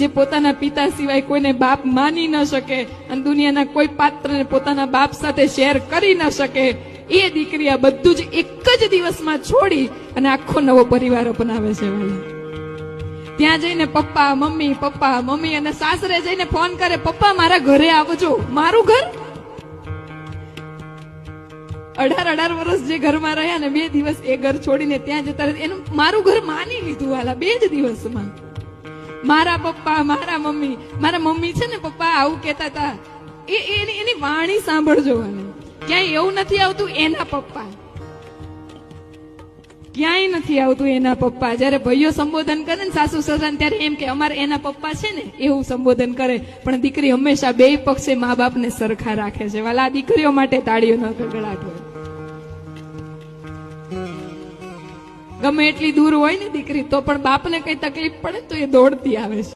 જે પોતાના પિતા સિવાય કોઈને બાપ માની ન શકે અને દુનિયાના કોઈ પાત્રને પોતાના બાપ સાથે શેર કરી ન શકે, એ દીકરી આ બધું જ એક જ દિવસમાં છોડી અને આખો નવો પરિવાર અપનાવે છે. ત્યાં જઈને પપ્પા મમ્મી અને સાસરે જઈને ફોન કરે, પપ્પા મારા ઘરે આવજો. મારું ઘર 18 વર્ષ જે ઘરમાં રહ્યા ને 2 દિવસ એ ઘર છોડીને ત્યાં જતા રહે, એનું મારું ઘર માની લીધું વાલા 2 જ દિવસમાં. મારા પપ્પા મારા મમ્મી છે ને પપ્પા આવું કહેતા હતા. એની વાણી સાંભળજો. ક્યાંય એવું નથી આવતું એના પપ્પા, ક્યાંય નથી આવતું એના પપ્પા. જયારે ભાઈઓ સંબોધન કરે ને સાસુ સસરાને ત્યારે એમ કે અમારે એના પપ્પા છે ને એવું સંબોધન કરે. પણ દીકરી હંમેશા 2 પક્ષે મા બાપને સરખા રાખે છે. વાલા દીકરીઓ માટે તાળીઓનો ગડગડાટ હોય. ગમે એટલી દૂર હોય ને દીકરી તો પણ બાપને કઈ તકલીફ પડે તો એ દોડતી આવે છે.